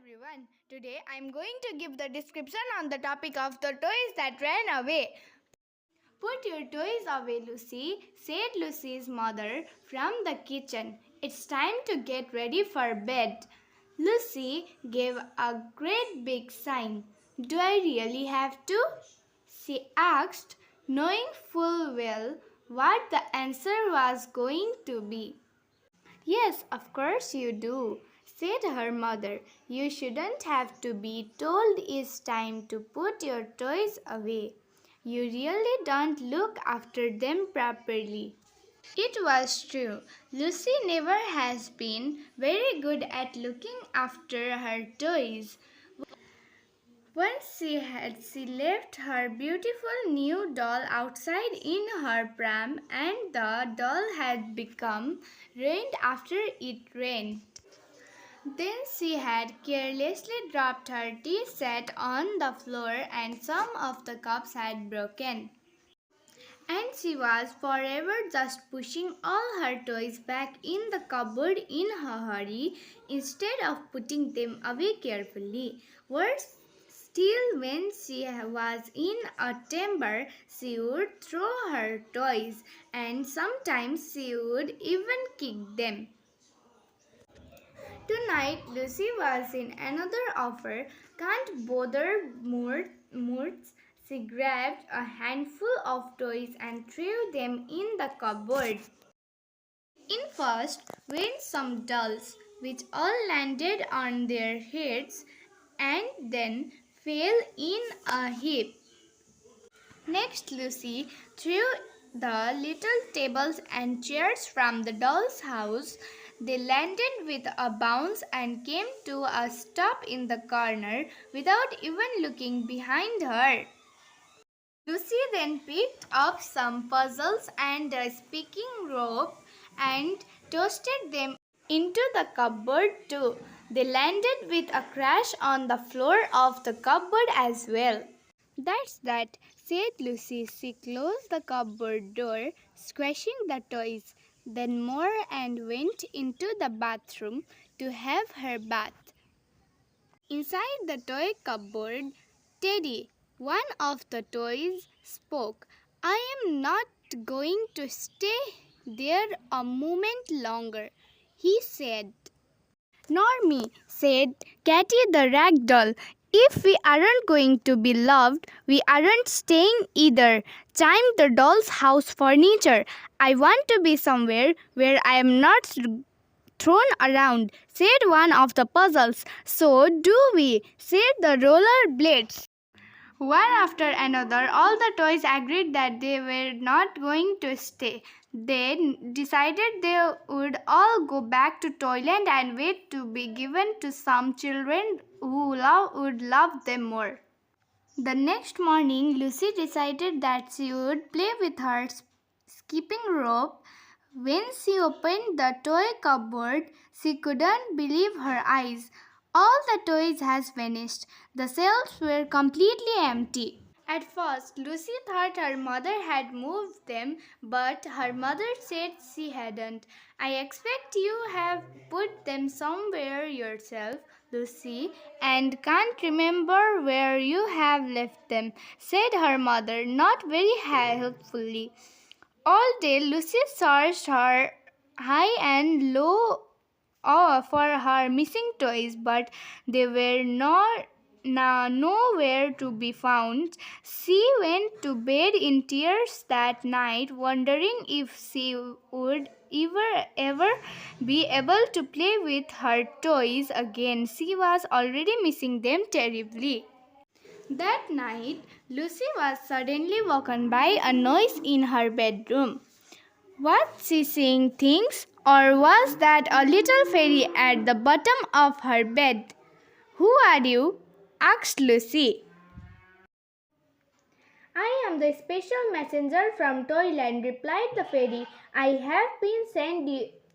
everyone. Today I am going to give the description on the topic of the toys that ran away. Put your toys away, Lucy, said Lucy's mother from the kitchen. It's time to get ready for bed. Lucy gave a great big sigh. Do I really have to? She asked, knowing full well what the answer was going to be. Yes, of course you do, said her mother. You shouldn't have to be told it's time to put your toys away. You really don't look after them properly. It was true. Lucy never has been very good at looking after her toys. Once she left her beautiful new doll outside in her pram, and the doll had become ruined after it rained. Then she had carelessly dropped her tea set on the floor, and some of the cups had broken. And she was forever just pushing all her toys back in the cupboard in a hurry instead of putting them away carefully. Worse still, when she was in a temper, she would throw her toys, and sometimes she would even kick them. Tonight, Lucy was in another offer. Can't bother moods. She grabbed a handful of toys and threw them in the cupboard. In first went some dolls, which all landed on their heads and then fell in a heap. Next, Lucy threw the little tables and chairs from the doll's house. They landed with a bounce and came to a stop in the corner without even looking behind her. Lucy then picked up some puzzles and a speaking rope and tossed them into the cupboard too. They landed with a crash on the floor of the cupboard as well. That's that, said Lucy. She closed the cupboard door, squashing the toys, then more, and went into the bathroom to have her bath. Inside the toy cupboard, Teddy, one of the toys, spoke. I am not going to stay there a moment longer, he said. Nor me, said Katy the rag doll. If we aren't going to be loved, we aren't staying either, chimed the doll's house furniture. I want to be somewhere where I am not thrown around, said one of the puzzles. So do we, said the roller blades. One after another, all the toys agreed that they were not going to stay. They decided they would all go back to Toyland and wait to be given to some children who would love them more. The next morning, Lucy decided that she would play with her skipping rope. When she opened the toy cupboard, she couldn't believe her eyes. All the toys had vanished. The shelves were completely empty. At first, Lucy thought her mother had moved them, but her mother said she hadn't. I expect you have put them somewhere yourself, Lucy, and can't remember where you have left them, said her mother, not very helpfully. All day, Lucy searched her high and low for her missing toys, but they were nowhere to be found. She went to bed in tears that night, wondering if she would ever be able to play with her toys again. She was already missing them terribly. That night, Lucy was suddenly woken by a noise in her bedroom. Was she seeing things, or was that a little fairy at the bottom of her bed? Who are you? Asked Lucy. I am the special messenger from Toyland, replied the fairy. I have been sent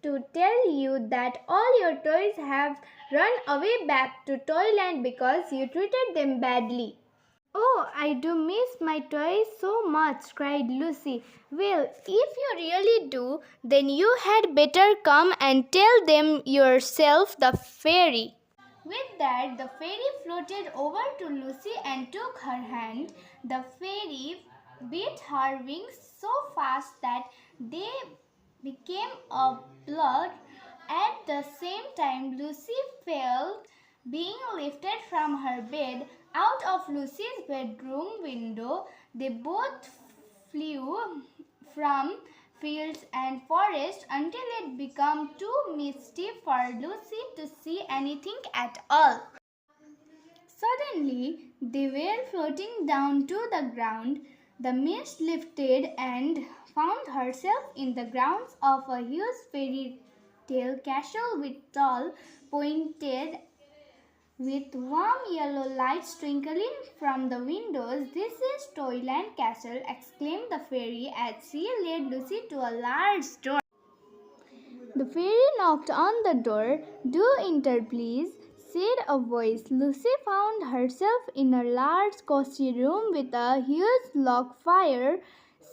to tell you that all your toys have run away back to Toyland because you treated them badly. Oh, I do miss my toys so much, cried Lucy. Well, if you really do, then you had better come and tell them yourself, the fairy. With that, the fairy floated over to Lucy and took her hand. The fairy beat her wings so fast that they became a blur. At the same time, Lucy felt being lifted from her bed out of Lucy's bedroom window. They both flew from fields and forests until it became too misty for Lucy to see anything at all. Suddenly, they were floating down to the ground. The mist lifted and found herself in the grounds of a huge fairy tale castle with tall, pointed with warm yellow lights twinkling from the windows. "This is Toyland Castle," exclaimed the fairy as she led Lucy to a large door. The fairy knocked on the door. "Do enter, please," said a voice. Lucy found herself in a large, cozy room with a huge log fire.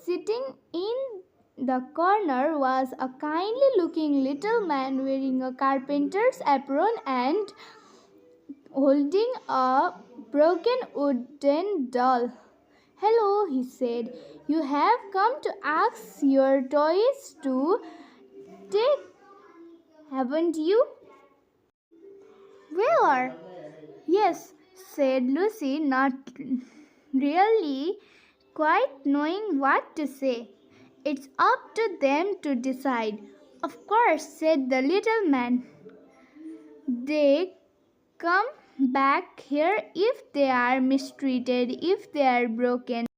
Sitting in the corner was a kindly-looking little man wearing a carpenter's apron and holding a broken wooden doll. "Hello," he said. "You have come to ask your toys to take, haven't you?" "Where?" "Yes," said Lucy, not really quite knowing what to say. "It's up to them to decide." "Of course," said the little man. "They come back here if they are mistreated, if they are broken."